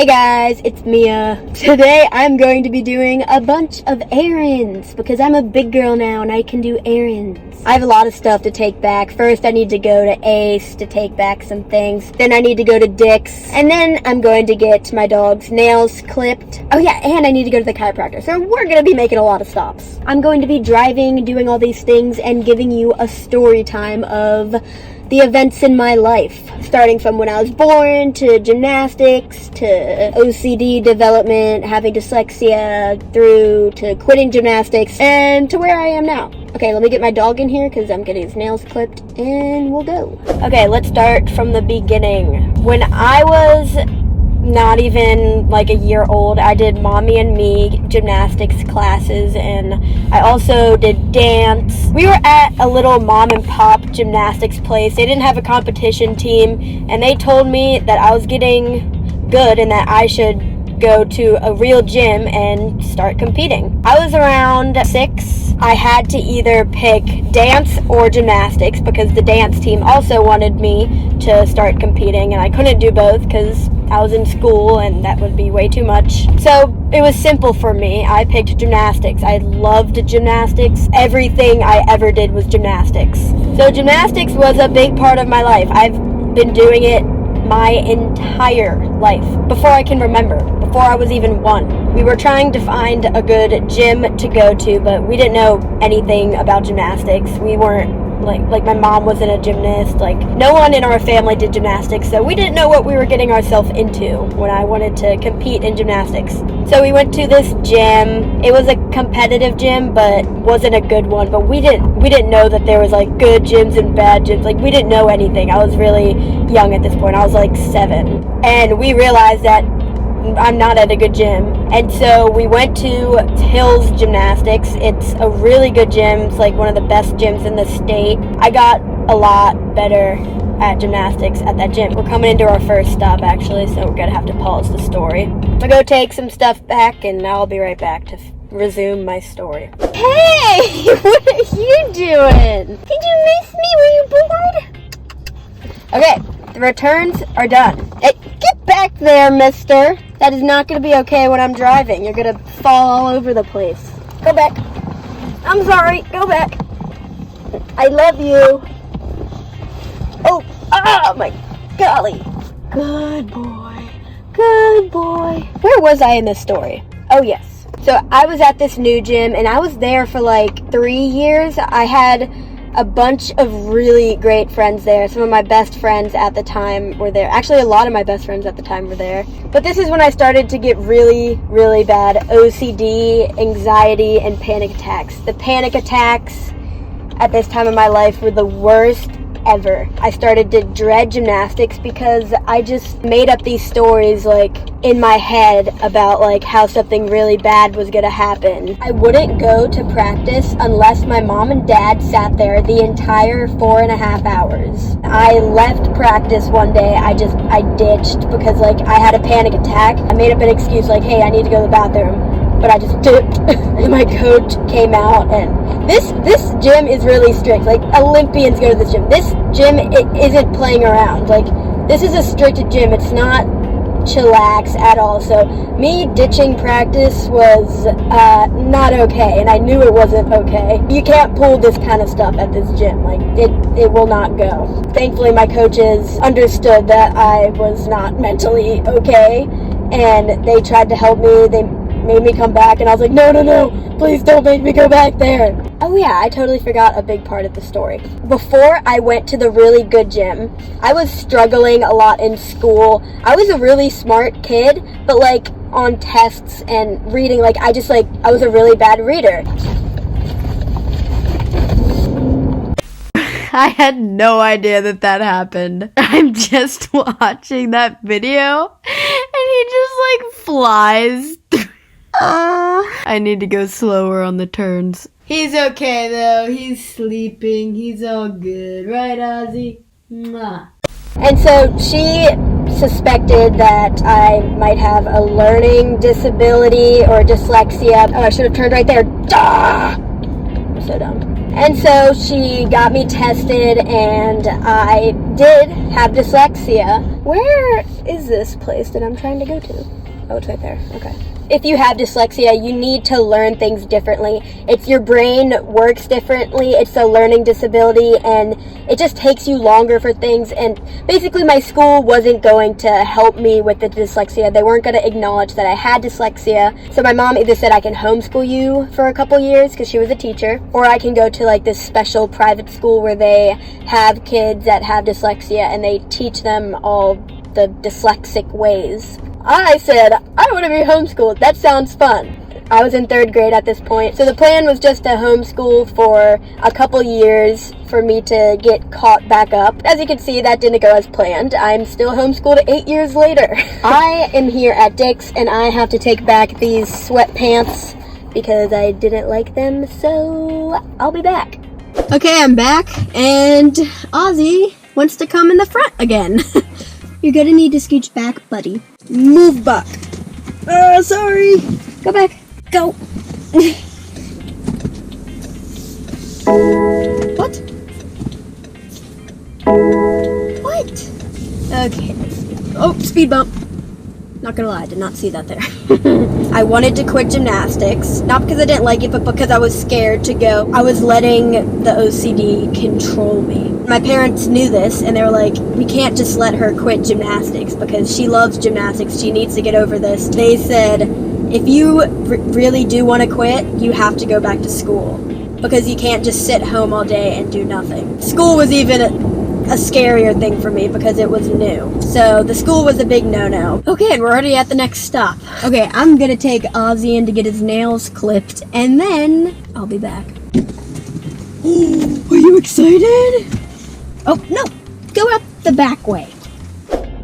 Hey guys, it's Mia. Today I'm going to be doing a bunch of errands because I'm a big girl now and I can do errands. I have a lot of stuff to take back. First I need to go to Ace to take back some things. Then I need to go to Dick's. And then I'm going to get my dog's nails clipped. Oh yeah, and I need to go to the chiropractor. So we're going to be making a lot of stops. I'm going to be driving, doing all these things, and giving you a story time of the events in my life, starting from when I was born, to gymnastics, to OCD development, having dyslexia, through to quitting gymnastics, and to where I am now. Okay, let me get my dog in here because I'm getting his nails clipped, and we'll go. Okay, let's start from the beginning. When I was not even like a year old, I did Mommy and Me gymnastics classes, and I also did dance. We were at a little mom and pop gymnastics place. They didn't have a competition team, and they told me that I was getting good and that I should go to a real gym and start competing. I was around 6. I had to either pick dance or gymnastics because the dance team also wanted me to start competing, and I couldn't do both because I was in school and that would be way too much. So it was simple for me. I picked gymnastics. I loved gymnastics. Everything I ever did was gymnastics. So gymnastics was a big part of my life. I've been doing it my entire life, before I can remember, before I was even 1. We were trying to find a good gym to go to, but we didn't know anything about gymnastics. We weren't like my mom wasn't a gymnast. Like, no one in our family did gymnastics, so we didn't know what we were getting ourselves into when I wanted to compete in gymnastics. So we went to this gym. It was a competitive gym, but wasn't a good one. But we didn't know that there was like good gyms and bad gyms. Like, we didn't know anything. I was really young at this point. I was like 7, and we realized that I'm not at a good gym. And so we went to Hills Gymnastics. It's a really good gym. It's like one of the best gyms in the state. I got a lot better at gymnastics at that gym. We're coming into our first stop actually, so we're gonna have to pause the story. I'm gonna go take some stuff back and I'll be right back to resume my story. Hey! What are you doing? Did you miss me? Were you bored? Okay, the returns are done. Hey, get back there, mister. That is not going to be okay when I'm driving. You're going to fall all over the place. Go back. I'm sorry. Go back. I love you. Oh my golly. Good boy. Good boy. Where was I in this story? Oh, yes. So I was at this new gym, and I was there for like 3 years. I had a bunch of really great friends there. Some of my best friends at the time were there. Actually, a lot of my best friends at the time were there. But this is when I started to get really, really bad OCD, anxiety, and panic attacks. The panic attacks at this time of my life were the worst ever. I started to dread gymnastics because I just made up these stories like in my head about like how something really bad was gonna happen. I wouldn't go to practice unless my mom and dad sat there the entire 4.5 hours. I left practice one day. I ditched because like I had a panic attack. I made up an excuse like, hey, I need to go to the bathroom, but I just dipped. And my coach came out, and this gym is really strict. Like, Olympians go to this gym. This gym, it isn't playing around. Like, this is a strict gym. It's not chillax at all. So me ditching practice was not okay, and I knew it wasn't okay. You can't pull this kind of stuff at this gym. Like, it will not go. Thankfully, my coaches understood that I was not mentally okay, and they tried to help me. They made me come back, and I was like, no, please don't make me go back there. Oh yeah, I totally forgot a big part of the story. Before I went to the really good gym, I was struggling a lot in school. I was a really smart kid, but like on tests and reading, like I was a really bad reader. I had no idea that happened. I'm just watching that video and he just like flies through. I need to go slower on the turns. He's okay though. He's sleeping. He's all good. Right, Ozzy? Mwah. And so she suspected that I might have a learning disability or dyslexia. Oh, I should have turned right there. Duh! I'm so dumb. And so she got me tested, and I did have dyslexia. Where is this place that I'm trying to go to? Oh, it's right there. Okay. If you have dyslexia, you need to learn things differently. It's your brain works differently. It's a learning disability, and it just takes you longer for things. And basically, my school wasn't going to help me with the dyslexia. They weren't going to acknowledge that I had dyslexia. So my mom either said I can homeschool you for a couple years because she was a teacher, or I can go to like this special private school where they have kids that have dyslexia and they teach them all the dyslexic ways. I said, I want to be homeschooled. That sounds fun. I was in 3rd grade at this point. So the plan was just to homeschool for a couple years for me to get caught back up. As you can see, that didn't go as planned. I'm still homeschooled 8 years later. I am here at Dick's and I have to take back these sweatpants because I didn't like them. So I'll be back. Okay, I'm back and Ozzy wants to come in the front again. You're gonna need to scooch back, buddy. Move back. Sorry. Go back. Go. What? What? Okay. Oh, speed bump. Not gonna lie, I did not see that there. I wanted to quit gymnastics, not because I didn't like it, but because I was scared to go. I was letting the OCD control me. My parents knew this, and they were like, we can't just let her quit gymnastics because she loves gymnastics. She needs to get over this. They said, if you really do want to quit, you have to go back to school because you can't just sit home all day and do nothing. School was even a scarier thing for me because it was new. So the school was a big no-no. Okay, and we're already at the next stop. Okay, I'm gonna take Ozzy in to get his nails clipped, and then I'll be back. Are you excited? Oh, no, go out the back way.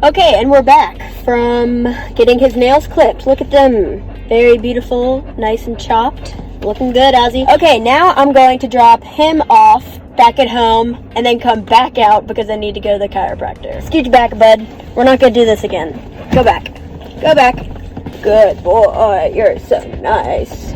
Okay, and we're back from getting his nails clipped. Look at them. Very beautiful, nice and chopped. Looking good, Ozzy. Okay, now I'm going to drop him off back at home and then come back out because I need to go to the chiropractor. Scooch back, bud. We're not going to do this again. Go back. Go back. Good boy. You're so nice.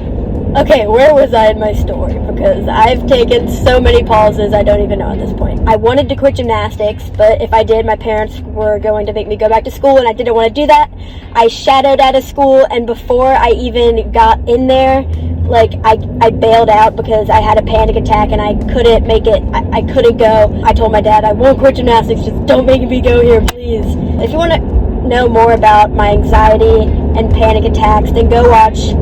Okay, where was I in my story? Because I've taken so many pauses I don't even know at this point. I wanted to quit gymnastics, but if I did, my parents were going to make me go back to school, and I didn't want to do that. I shadowed out of school, and before I even got in there, like, I bailed out because I had a panic attack and I couldn't make it. I couldn't go. I told my dad, I won't quit gymnastics, just don't make me go here, please. If you want to know more about my anxiety and panic attacks, then go watch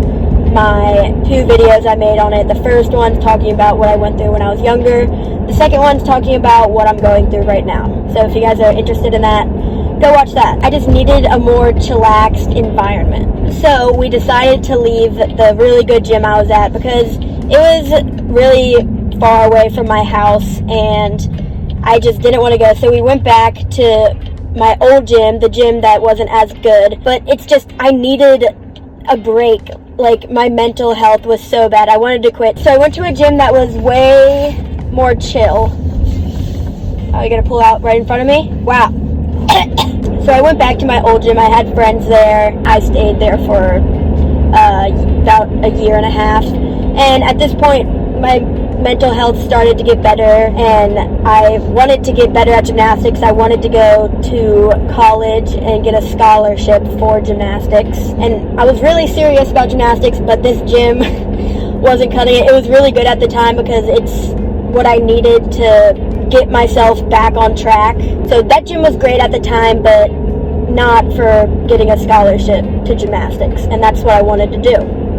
my 2 videos I made on it. The first one's talking about what I went through when I was younger. The second one's talking about what I'm going through right now. So if you guys are interested in that, go watch that. I just needed a more chillaxed environment. So we decided to leave the really good gym I was at because it was really far away from my house and I just didn't want to go. So we went back to my old gym, the gym that wasn't as good. But it's just, I needed a break. Like, my mental health was so bad. I wanted to quit. So I went to a gym that was way more chill. Are you gonna pull out right in front of me? Wow. So I went back to my old gym. I had friends there. I stayed there for about a year and a half. And at this point, my mental health started to get better, and I wanted to get better at gymnastics. I wanted to go to college and get a scholarship for gymnastics. And I was really serious about gymnastics, but this gym wasn't cutting it. It was really good at the time because it's what I needed to get myself back on track. So that gym was great at the time, but not for getting a scholarship to gymnastics. And that's what I wanted to do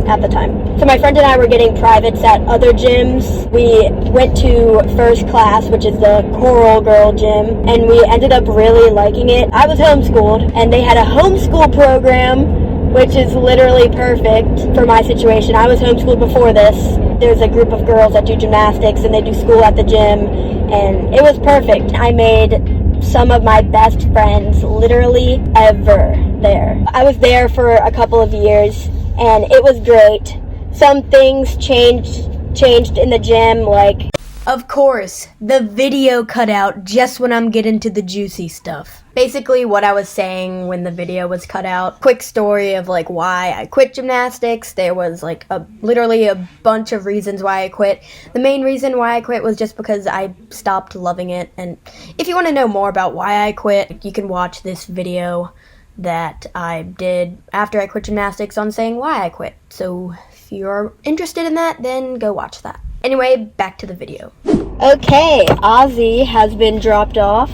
at the time. So my friend and I were getting privates at other gyms. We went to First Class, which is the Coral Girl gym, and we ended up really liking it. I was homeschooled, and they had a homeschool program, which is literally perfect for my situation. I was homeschooled before this. There's a group of girls that do gymnastics, and they do school at the gym, and it was perfect. I made some of my best friends literally ever there. I was there for a couple of years, and it was great. Some things changed in the gym, like, of course, the video cut out just when I'm getting to the juicy stuff. Basically what I was saying when the video was cut out. Quick story of like why I quit gymnastics. There was like literally a bunch of reasons why I quit. The main reason why I quit was just because I stopped loving it. And if you want to know more about why I quit, you can watch this video that I did after I quit gymnastics on saying why I quit. So if you're interested in that, then go watch that. Anyway, back to the video. Okay, Ozzy has been dropped off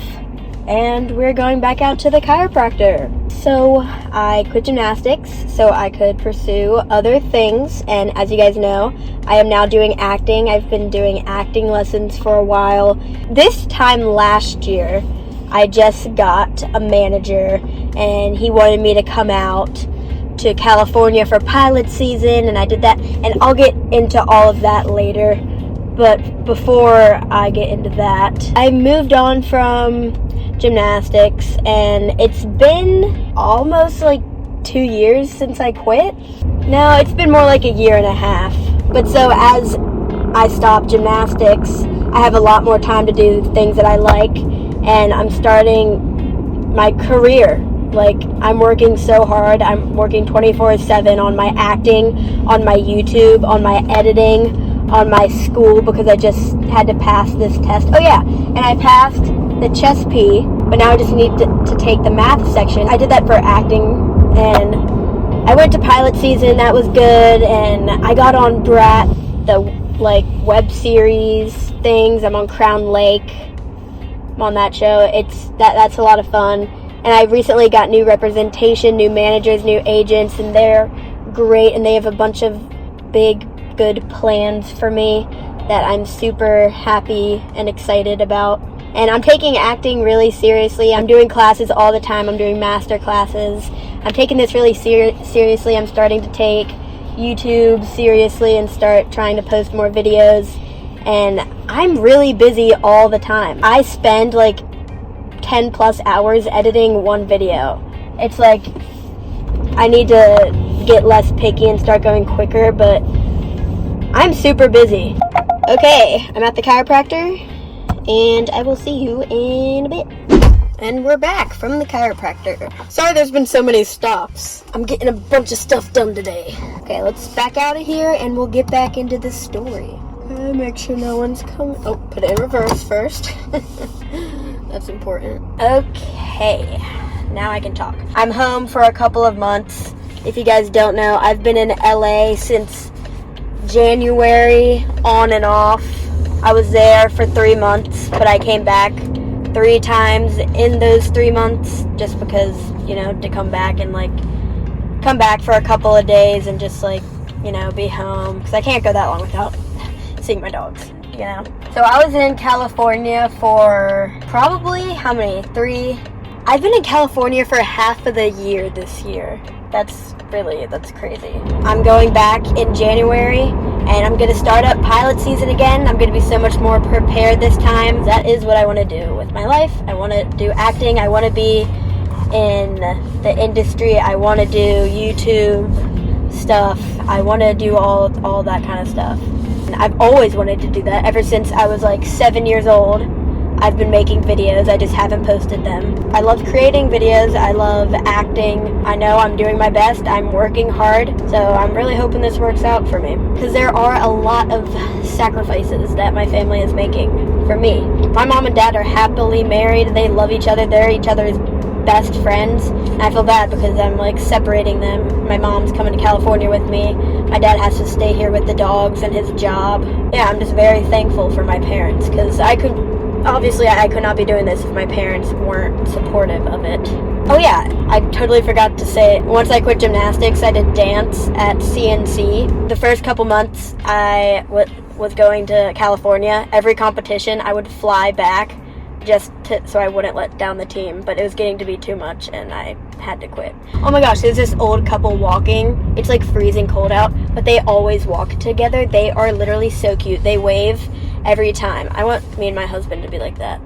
and we're going back out to the chiropractor. So I quit gymnastics so I could pursue other things, and as you guys know, I am now doing acting. I've been doing acting lessons for a while. This time last year, I just got a manager and he wanted me to come out to California for pilot season, and I did that, and I'll get into all of that later. But before I get into that, I moved on from gymnastics, and it's been almost like 2 years since I quit. No, it's been more like a year and a half. But so as I stopped gymnastics, I have a lot more time to do things that I like, and I'm starting my career. Like, I'm working so hard. I'm working 24/7 on my acting, on my YouTube, on my editing, on my school, because I just had to pass this test. Oh yeah, and I passed the chess P, but now I just need to take the math section. I did that for acting, and I went to pilot season. That was good, and I got on Brat, the like web series things. I'm on Crown Lake. I'm on that show. That's a lot of fun. And I recently got new representation, new managers, new agents, and they're great, and they have a bunch of big, good plans for me that I'm super happy and excited about. And I'm taking acting really seriously. I'm doing classes all the time. I'm doing master classes. I'm taking this really seriously. I'm starting to take YouTube seriously and start trying to post more videos. And I'm really busy all the time. I spend like 10 plus hours editing one video. It's like I need to get less picky and start going quicker, but I'm super busy. Okay, I'm at the chiropractor, and I will see you in a bit. And we're back from the chiropractor. Sorry there's been so many stops. I'm getting a bunch of stuff done today. Okay, let's back out of here and we'll get back into the story. Okay, make sure no one's coming. Oh, put it in reverse first. That's important. Okay, now I can talk. I'm home for a couple of months. If you guys don't know, I've been in LA since January, on and off. I was there for 3 months, but I came back 3 times in those 3 months just because, you know, to come back and like come back for a couple of days and just like, you know, be home, because I can't go that long without seeing my dogs, you know. So I was in California for probably, how many? 3? I've been in California for half of the year this year. That's crazy. I'm going back in January, and I'm going to start up pilot season again. I'm going to be so much more prepared this time. That is what I want to do with my life. I want to do acting. I want to be in the industry. I want to do YouTube stuff. I want to do all that kind of stuff. And I've always wanted to do that ever since I was like 7 years old. I've been making videos, I just haven't posted them. I love creating videos, I love acting. I know I'm doing my best, I'm working hard, so I'm really hoping this works out for me. Because there are a lot of sacrifices that my family is making for me. My mom and dad are happily married, they love each other, they're each other's best friends. And I feel bad because I'm like separating them. My mom's coming to California with me. My dad has to stay here with the dogs and his job. Yeah, I'm just very thankful for my parents, because obviously, I could not be doing this if my parents weren't supportive of it. Oh yeah, I totally forgot to say, once I quit gymnastics, I did dance at CNC. The first couple months I was going to California. Every competition, I would fly back so I wouldn't let down the team, but it was getting to be too much and I had to quit. Oh my gosh, there's this old couple walking. It's like freezing cold out, but they always walk together. They are literally so cute. They wave every time. I want me and my husband to be like that.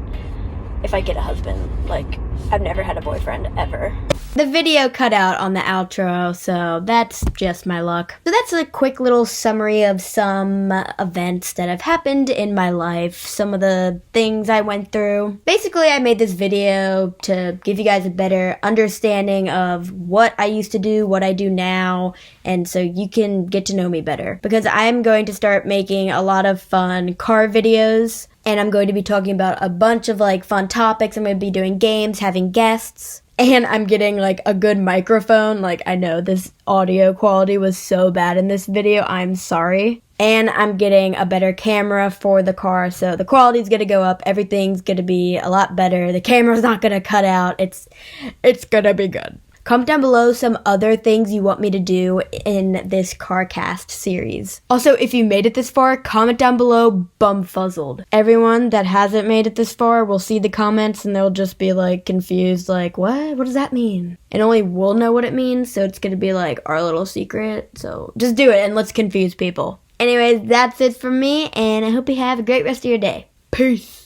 If I get a husband, like, I've never had a boyfriend ever. The video cut out on the outro, so that's just my luck. So that's a quick little summary of some events that have happened in my life, some of the things I went through. Basically, I made this video to give you guys a better understanding of what I used to do, what I do now, and so you can get to know me better. Because I'm going to start making a lot of fun car videos, and I'm going to be talking about a bunch of like fun topics. I'm going to be doing games, having guests. And I'm getting like a good microphone. Like, I know this audio quality was so bad in this video. I'm sorry. And I'm getting a better camera for the car, so the quality's gonna go up. Everything's gonna be a lot better. The camera's not gonna cut out. It's gonna be good. Comment down below some other things you want me to do in this CarCast series. Also, if you made it this far, comment down below bumfuzzled. Everyone that hasn't made it this far will see the comments and they'll just be like confused, like, what? What does that mean? And only we'll know what it means, so it's gonna be like our little secret. So just do it and let's confuse people. Anyways, that's it from me, and I hope you have a great rest of your day. Peace.